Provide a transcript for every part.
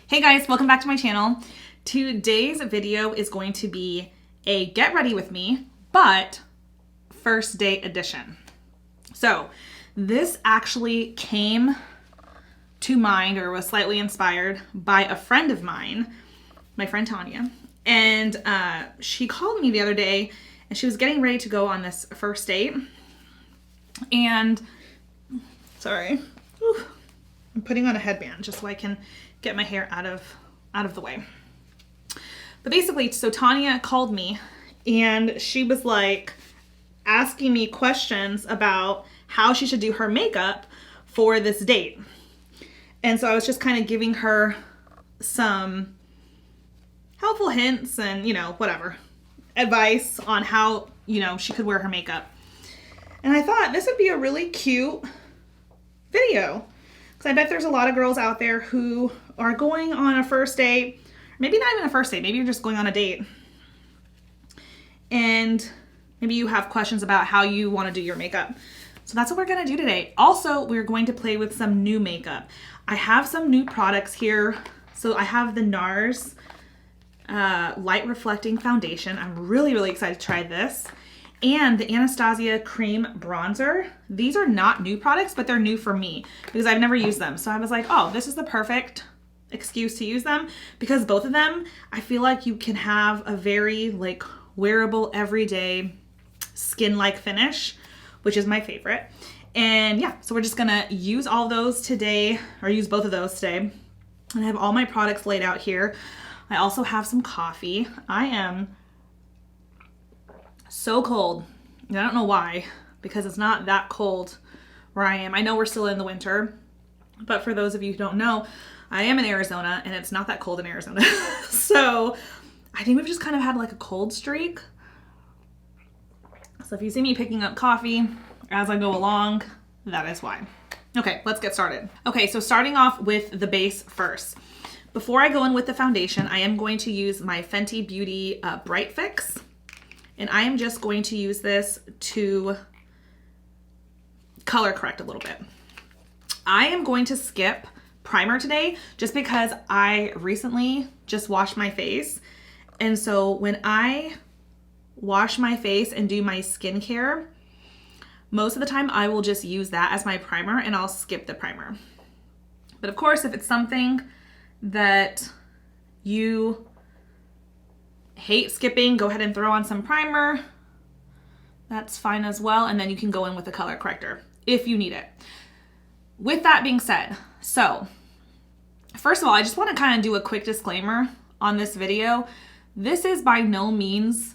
Hey guys, welcome back to my channel. Today's video is going to be a get ready with me, but first date edition. So this actually came to mind or was slightly inspired by a friend of mine, my friend Tanya. And she called me the other day and she was getting ready to go on this first date. And sorry, I'm putting on a headband just so I can get my hair out of the way. But basically, so Tanya called me and she was like asking me questions about how she should do her makeup for this date. And so I was just kind of giving her some helpful hints and, whatever, advice on how, she could wear her makeup. And I thought this would be a really cute video. Because I bet there's a lot of girls out there who are going on a first date, maybe not even a first date, maybe you're just going on a date. And maybe you have questions about how you want to do your makeup. So that's what we're going to do today. Also, we're going to play with some new makeup. I have some new products here. So I have the NARS Light Reflecting Foundation. I'm really, really excited to try this. And the Anastasia Cream Bronzer. These are not new products, but they're new for me because I've never used them. So I was like, oh, this is the perfect excuse to use them because both of them, I feel like you can have a very wearable, everyday skin-like finish, which is my favorite. And yeah, so we're just gonna use all those today, or use both of those today. And I have all my products laid out here. I also have some coffee. I am so cold. And I don't know why, because it's not that cold where I am. I know we're still in the winter, but for those of you who don't know, I am in Arizona and it's not that cold in Arizona. So I think we've just kind of had a cold streak. So if you see me picking up coffee as I go along, that is why. Okay, let's get started. Okay, so starting off with the base first. Before I go in with the foundation, I am going to use my Fenty Beauty Bright Fix. And I am just going to use this to color correct a little bit. I am going to skip primer today just because I recently just washed my face. And so when I wash my face and do my skincare, most of the time I will just use that as my primer and I'll skip the primer. But of course, if it's something that you hate skipping, go ahead and throw on some primer. That's fine as well. And then you can go in with a color corrector if you need it. With that being said, so first of all, I just want to kind of do a quick disclaimer on this video. This is by no means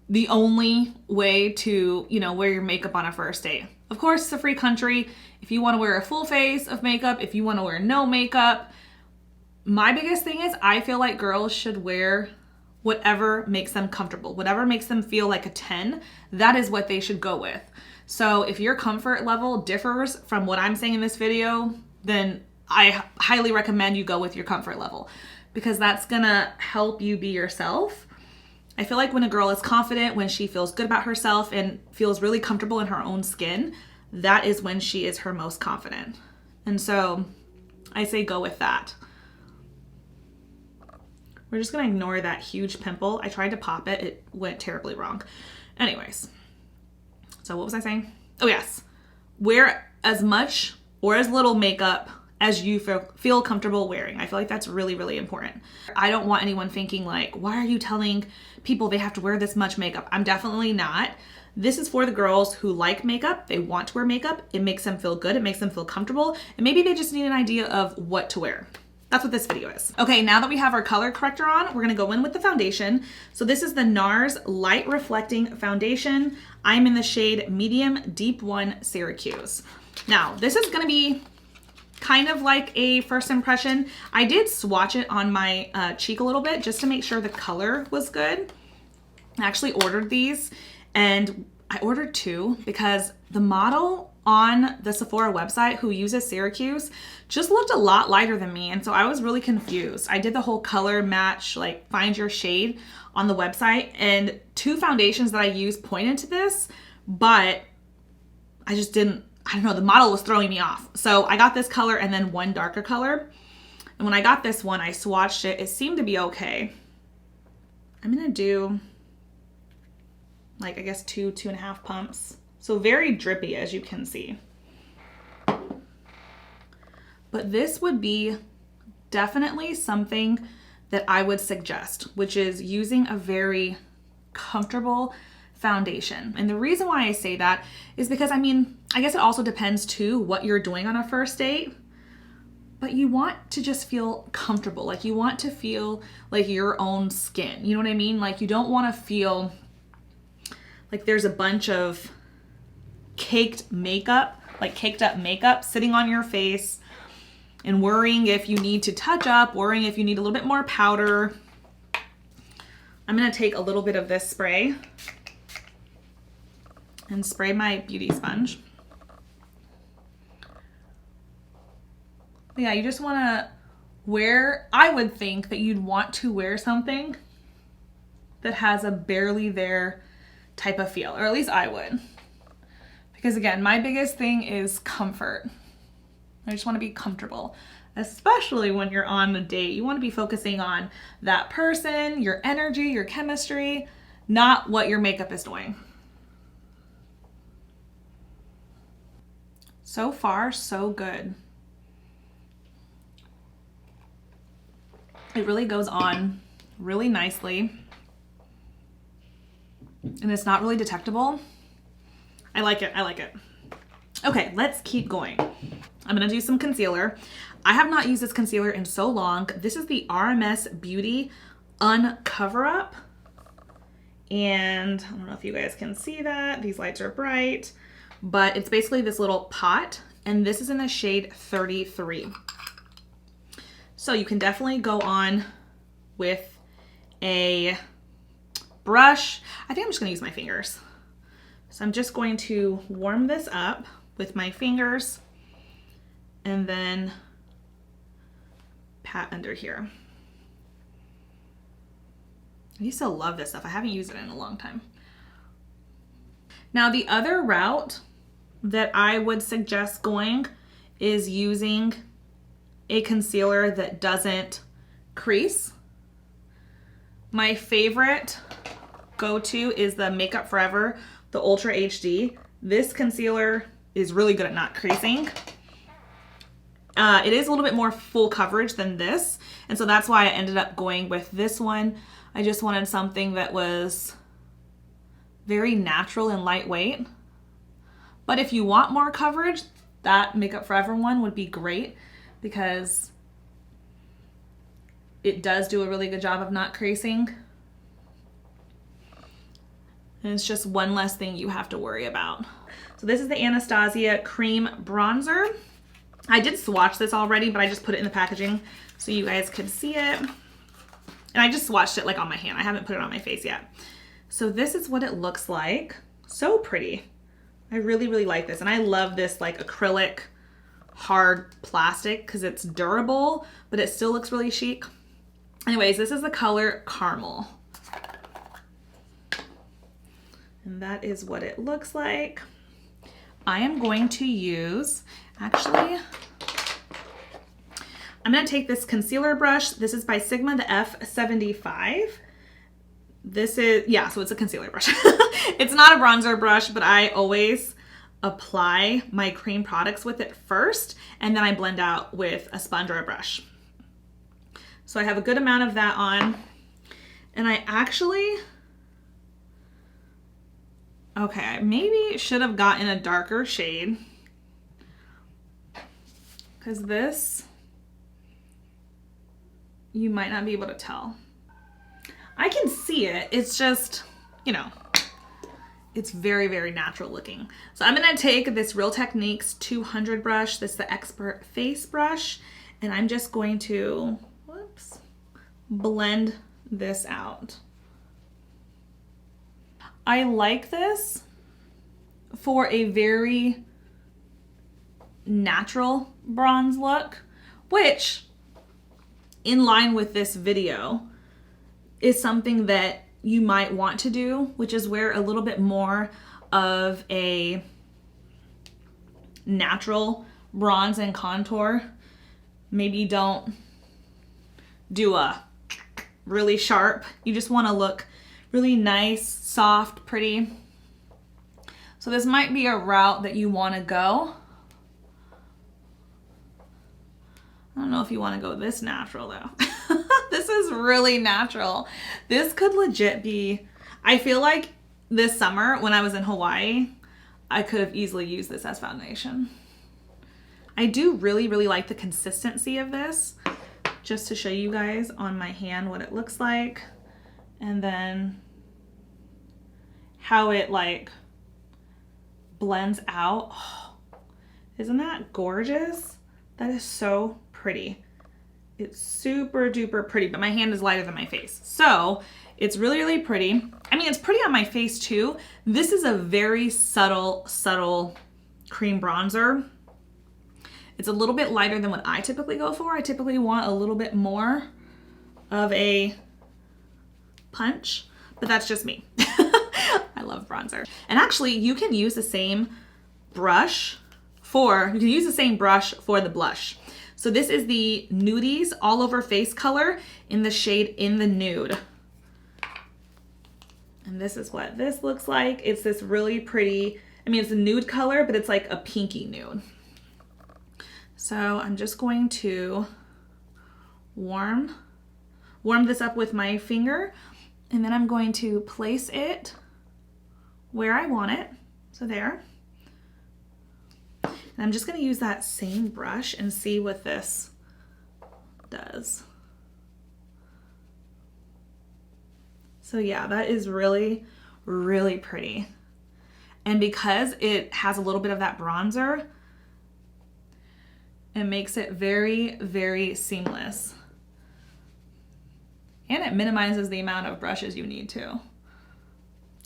the only way to, wear your makeup on a first date. Of course, it's a free country. If you want to wear a full face of makeup, if you want to wear no makeup, my biggest thing is I feel like girls should wear whatever makes them comfortable, whatever makes them feel like a 10, that is what they should go with. So if your comfort level differs from what I'm saying in this video, then I highly recommend you go with your comfort level because that's gonna help you be yourself. I feel like when a girl is confident, when she feels good about herself and feels really comfortable in her own skin, that is when she is her most confident. And so I say go with that. We're just gonna ignore that huge pimple. I tried to pop it. It went terribly wrong. Anyways, so what was I saying? Oh yes, wear as much or as little makeup as you feel comfortable wearing. I feel like that's really, really important. I don't want anyone thinking why are you telling people they have to wear this much makeup? I'm definitely not. This is for the girls who like makeup. They want to wear makeup. It makes them feel good. It makes them feel comfortable. And maybe they just need an idea of what to wear. That's what this video is. Okay, now that we have our color corrector on, we're gonna go in with the foundation. So this is the NARS Light Reflecting Foundation. I'm in the shade Medium Deep 1 Syracuse. Now, this is gonna be kind of like a first impression. I did swatch it on my cheek a little bit just to make sure the color was good. I actually ordered these and I ordered two because the model on the Sephora website who uses Syracuse just looked a lot lighter than me. And so I was really confused. I did the whole color match, find your shade on the website, and two foundations that I used pointed to this, but I just didn't, I don't know, the model was throwing me off. So I got this color and then one darker color. And when I got this one, I swatched it. It seemed to be okay. I'm gonna do like, I guess 2.5 pumps. So very drippy, as you can see. But this would be definitely something that I would suggest, which is using a very comfortable foundation. And the reason why I say that is because, I mean, I guess it also depends too what you're doing on a first date. But you want to just feel comfortable. Like, you want to feel like your own skin. You know what I mean? Like, you don't want to feel like there's a bunch of caked up makeup sitting on your face and worrying if you need to touch up, worrying if you need a little bit more powder. I'm going to take a little bit of this spray and spray my beauty sponge. Yeah, you just want to I would think that you'd want to wear something that has a barely there type of feel, or at least I would. Because again, my biggest thing is comfort. I just want to be comfortable, especially when you're on a date. You want to be focusing on that person, your energy, your chemistry, not what your makeup is doing. So far, so good. It really goes on really nicely. And it's not really detectable. I like it. I like it. Okay, let's keep going. I'm going to do some concealer. I have not used this concealer in so long. This is the RMS Beauty Uncover Up. And I don't know if you guys can see that. These lights are bright. But it's basically this little pot. And this is in the shade 33. So you can definitely go on with a brush. I think I'm just going to use my fingers. So I'm just going to warm this up with my fingers and then pat under here. I used to love this stuff. I haven't used it in a long time. Now the other route that I would suggest going is using a concealer that doesn't crease. My favorite go-to is the Makeup Forever, the Ultra HD. This concealer is really good at not creasing. It is a little bit more full coverage than this, and so that's why I ended up going with this one. I just wanted something that was very natural and lightweight. But if you want more coverage, that Makeup Forever one would be great because it does do a really good job of not creasing. And it's just one less thing you have to worry about. So this is the Anastasia Cream Bronzer. I did swatch this already, but I just put it in the packaging so you guys could see it. And I just swatched it like on my hand. I haven't put it on my face yet. So this is what it looks like. So pretty. I really, really like this. And I love this like acrylic hard plastic because it's durable, but it still looks really chic. Anyways, this is the color Caramel. And that is what it looks like. I am going to use, actually, I'm going to take this concealer brush. This is by Sigma, the F75. This is, yeah, so it's a concealer brush. It's not a bronzer brush, but I always apply my cream products with it first, and then I blend out with a sponge or a brush. So I have a good amount of that on, and I actually, okay, I maybe should have gotten a darker shade because this, you might not be able to tell. I can see it, it's just, you know, it's very, very natural looking. So I'm gonna take this Real Techniques 200 brush, this is the Expert Face brush, and I'm just going to, whoops, blend this out. I like this for a very natural bronze look, which, in line with this video, is something that you might want to do, which is wear a little bit more of a natural bronze and contour. Maybe don't do a really sharp. You just want to look really nice, soft, pretty. So this might be a route that you want to go. I don't know if you want to go this natural though. This is really natural. This could legit be, I feel like this summer when I was in Hawaii, I could have easily used this as foundation. I do really, really like the consistency of this, just to show you guys on my hand what it looks like, and then how it like blends out. Oh, isn't that gorgeous? That is so pretty. It's super duper pretty, but my hand is lighter than my face. So it's really, really pretty. I mean, it's pretty on my face too. This is a very subtle cream bronzer. It's a little bit lighter than what I typically go for. I typically want a little bit more of a punch, but that's just me. I love bronzer. And actually you can use the same brush for the blush. So this is the Nudies All Over Face color in the shade In the Nude. And this is what this looks like. It's this really pretty, I mean, it's a nude color, but it's like a pinky nude. So I'm just going to warm this up with my finger, and then I'm going to place it where I want it. So there. And I'm just going to use that same brush and see what this does. So yeah, that is really, really pretty. And because it has a little bit of that bronzer, it makes it very, very seamless. And it minimizes the amount of brushes you need to.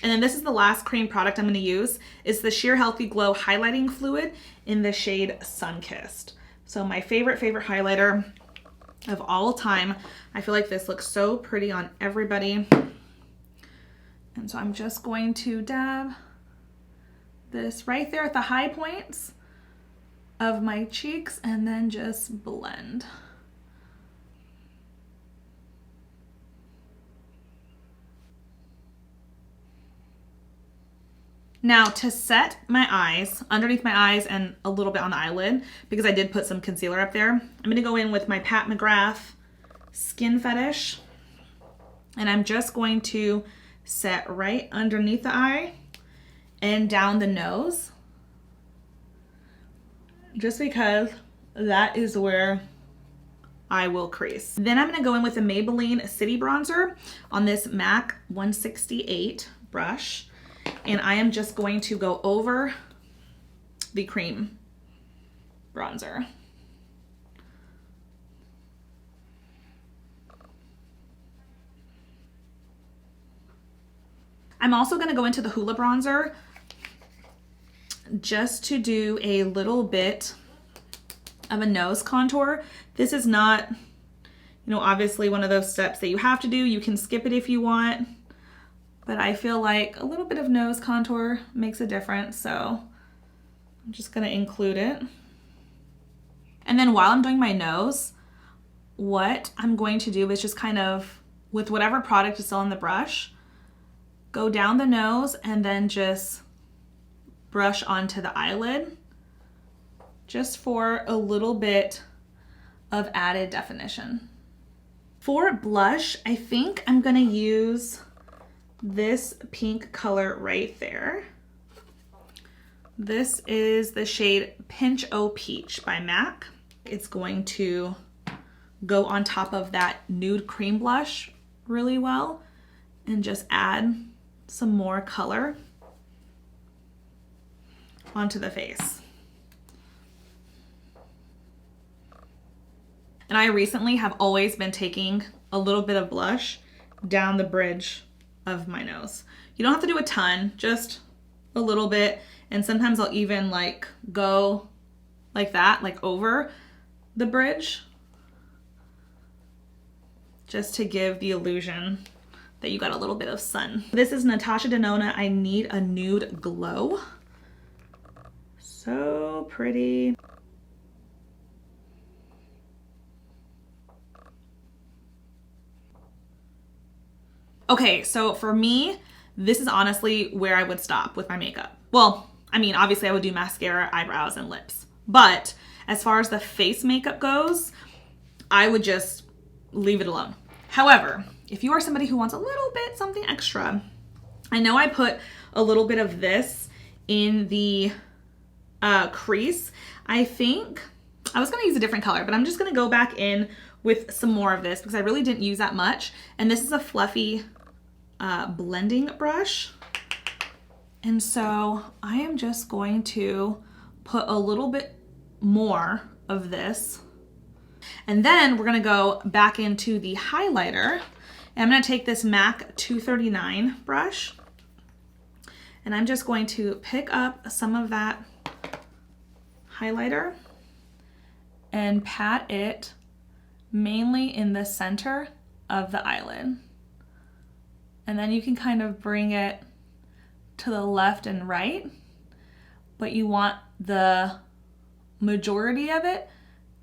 And then this is the last cream product I'm going to use. It's the Sheer Healthy Glow Highlighting Fluid in the shade Sunkissed. So my favorite highlighter of all time. I feel like this looks so pretty on everybody. And so I'm just going to dab this right there at the high points of my cheeks and then just blend. Now to set my eyes, underneath my eyes and a little bit on the eyelid, because I did put some concealer up there, I'm gonna go in with my Pat McGrath Skin Fetish, and I'm just going to set right underneath the eye and down the nose, just because that is where I will crease. Then I'm gonna go in with the Maybelline City Bronzer on this MAC 168 brush. And I am just going to go over the cream bronzer. I'm also going to go into the Hoola bronzer just to do a little bit of a nose contour. This is not, obviously one of those steps that you have to do. You can skip it if you want. But I feel like a little bit of nose contour makes a difference, so I'm just gonna include it. And then while I'm doing my nose, what I'm going to do is just kind of, with whatever product is still on the brush, go down the nose and then just brush onto the eyelid, just for a little bit of added definition. For blush, I think I'm gonna use this pink color right there. This is the shade Pinch O Peach by MAC. It's going to go on top of that nude cream blush really well and just add some more color onto the face. And I recently have always been taking a little bit of blush down the bridge of my nose. You don't have to do a ton, just a little bit. And sometimes I'll even like go like that, like over the bridge, just to give the illusion that you got a little bit of sun. This is Natasha Denona, I Need a Nude Glow. So pretty. Okay, so for me, this is honestly where I would stop with my makeup. Well, I mean, obviously I would do mascara, eyebrows, and lips. But as far as the face makeup goes, I would just leave it alone. However, if you are somebody who wants a little bit something extra, I know I put a little bit of this in the crease. I think I was going to use a different color, but I'm just going to go back in with some more of this because I really didn't use that much. And this is a fluffy blending brush. And so I am just going to put a little bit more of this. And then we're gonna go back into the highlighter. And I'm gonna take this MAC 239 brush. And I'm just going to pick up some of that highlighter and pat it mainly in the center of the eyelid. And then you can kind of bring it to the left and right, but you want the majority of it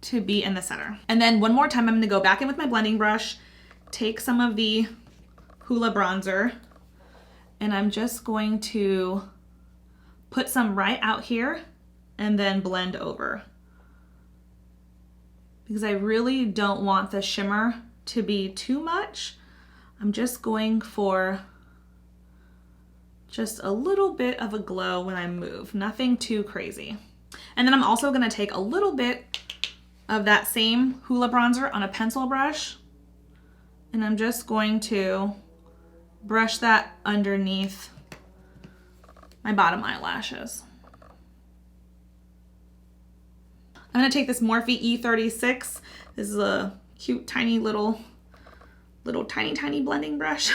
to be in the center. And then one more time, I'm gonna go back in with my blending brush, take some of the Hoola bronzer, and I'm just going to put some right out here and then blend over. Because I really don't want the shimmer to be too much. I'm just going for just a little bit of a glow when I move, nothing too crazy. And then I'm also gonna take a little bit of that same Hoola bronzer on a pencil brush, and I'm just going to brush that underneath my bottom eyelashes. I'm gonna take this Morphe E36. This is a cute, tiny little tiny blending brush,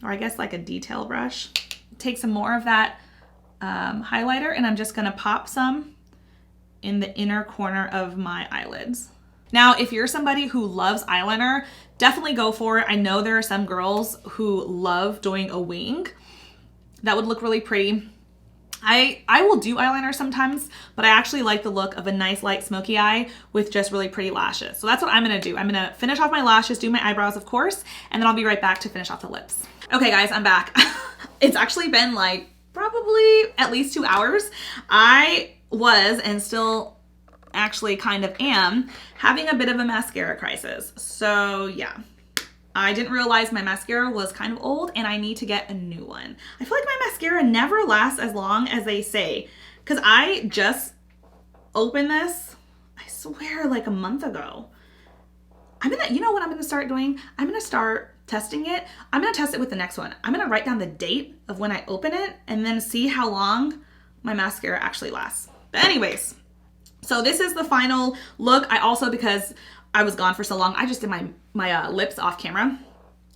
or I guess like a detail brush. Take some more of that highlighter, and I'm just gonna pop some in the inner corner of my eyelids. Now, if you're somebody who loves eyeliner, definitely go for it. I know there are some girls who love doing a wing. That would look really pretty. I will do eyeliner sometimes, but I actually like the look of a nice light smoky eye with just really pretty lashes. So that's what I'm gonna do. I'm gonna finish off my lashes, do my eyebrows, of course, and then I'll be right back to finish off the lips. Okay guys, I'm back. It's actually been like probably at least 2 hours. I was, and still actually kind of am, having a bit of a mascara crisis. So yeah, I didn't realize my mascara was kind of old and I need to get a new one. I feel like my mascara never lasts as long as they say, because I just opened this, I swear, like a month ago. You know what I'm gonna start doing? I'm gonna start testing it. I'm gonna test it with the next one. I'm gonna write down the date of when I open it and then see how long my mascara actually lasts. But anyways, so this is the final look. I also, because I was gone for so long, I just did my lips off camera.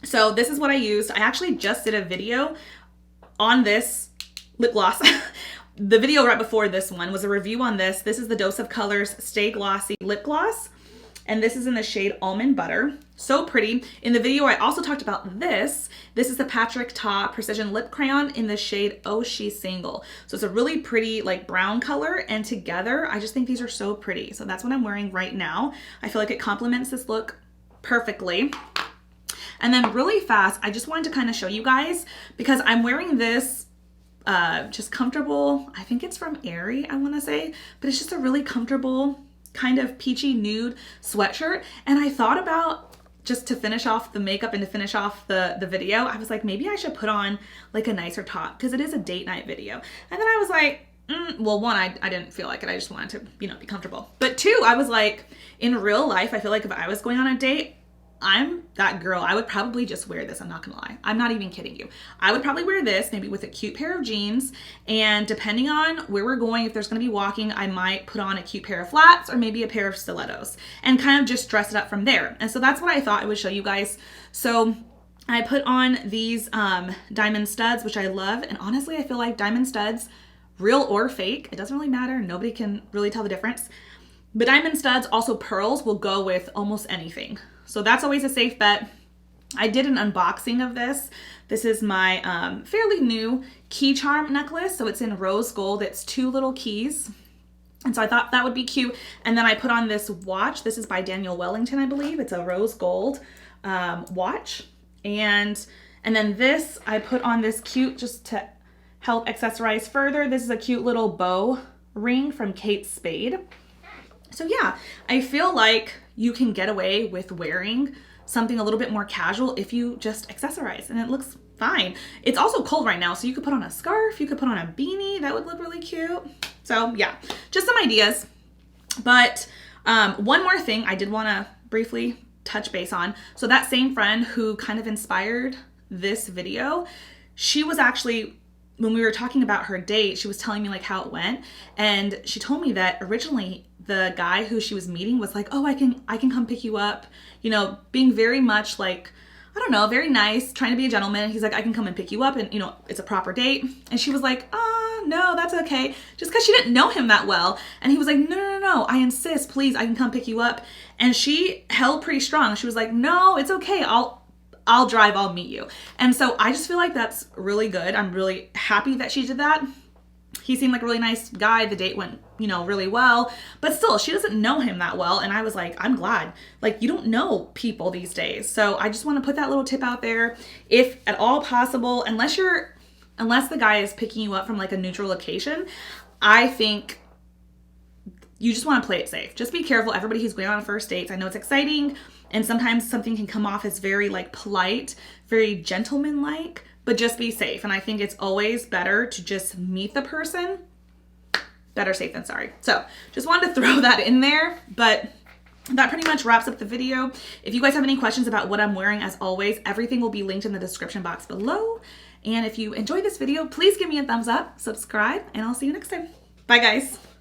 So this is what I used. I actually just did a video on this lip gloss. The video right before this one was a review on this. This is the Dose of Colors Stay Glossy Lip Gloss. And this is in the shade Almond Butter. So pretty. In the video, I also talked about this. This is the Patrick Ta Precision Lip Crayon in the shade Oh She's Single. So it's a really pretty like brown color, and together, I just think these are so pretty. So that's what I'm wearing right now. I feel like it complements this look perfectly. And then really fast, I just wanted to kind of show you guys, because I'm wearing this just comfortable, I think it's from Aerie, I want to say, but it's just a really comfortable kind of peachy nude sweatshirt. And I thought about, just to finish off the makeup and to finish off the video, I was like, maybe I should put on like a nicer top, because it is a date night video. And then I was like, well, one, I didn't feel like it. I just wanted to, you know, be comfortable. But two, I was like, in real life, I feel like if I was going on a date, I'm that girl. I would probably just wear this. I'm not gonna lie. I'm not even kidding you. I would probably wear this maybe with a cute pair of jeans, and depending on where we're going, if there's gonna be walking, I might put on a cute pair of flats or maybe a pair of stilettos and kind of just dress it up from there. And so that's what I thought I would show you guys. So I put on these diamond studs, which I love. And honestly, I feel like diamond studs, real or fake, it doesn't really matter. Nobody can really tell the difference. But diamond studs, also pearls, will go with almost anything. So that's always a safe bet. I did an unboxing of this. This is my fairly new key charm necklace. So it's in rose gold. It's 2 little keys. And so I thought that would be cute. And then I put on this watch. This is by Daniel Wellington, I believe. It's a rose gold watch. And then this, I put on this cute, just to help accessorize further. This is a cute little bow ring from Kate Spade. So yeah, I feel like you can get away with wearing something a little bit more casual if you just accessorize, and it looks fine. It's also cold right now, so you could put on a scarf, you could put on a beanie, that would look really cute. So yeah, just some ideas. But one more thing I did want to briefly touch base on. So that same friend who kind of inspired this video, she was actually, when we were talking about her date, she was telling me like how it went, and she told me that originally the guy who she was meeting was like, oh, I can come pick you up, you know, being very much like, I don't know, very nice, trying to be a gentleman. He's like, I can come and pick you up, and you know, it's a proper date. And she was like, no, that's okay, just because she didn't know him that well. And he was like, no, I insist, please, I can come pick you up. And she held pretty strong. She was like, no, it's okay, I'll drive, I'll meet you. And so I just feel like that's really good. I'm really happy that she did that. He seemed like a really nice guy. The date went, you know, really well, but still, she doesn't know him that well. And I was like, I'm glad. Like, you don't know people these days. So I just want to put that little tip out there. If at all possible, unless the guy is picking you up from like a neutral location, I think you just want to play it safe. Just be careful. Everybody who's going on first dates, I know it's exciting, and sometimes something can come off as very like polite, very gentleman-like, but just be safe. And I think it's always better to just meet the person. Better safe than sorry. So just wanted to throw that in there, but that pretty much wraps up the video. If you guys have any questions about what I'm wearing, as always, everything will be linked in the description box below. And if you enjoyed this video, please give me a thumbs up, subscribe, and I'll see you next time. Bye guys.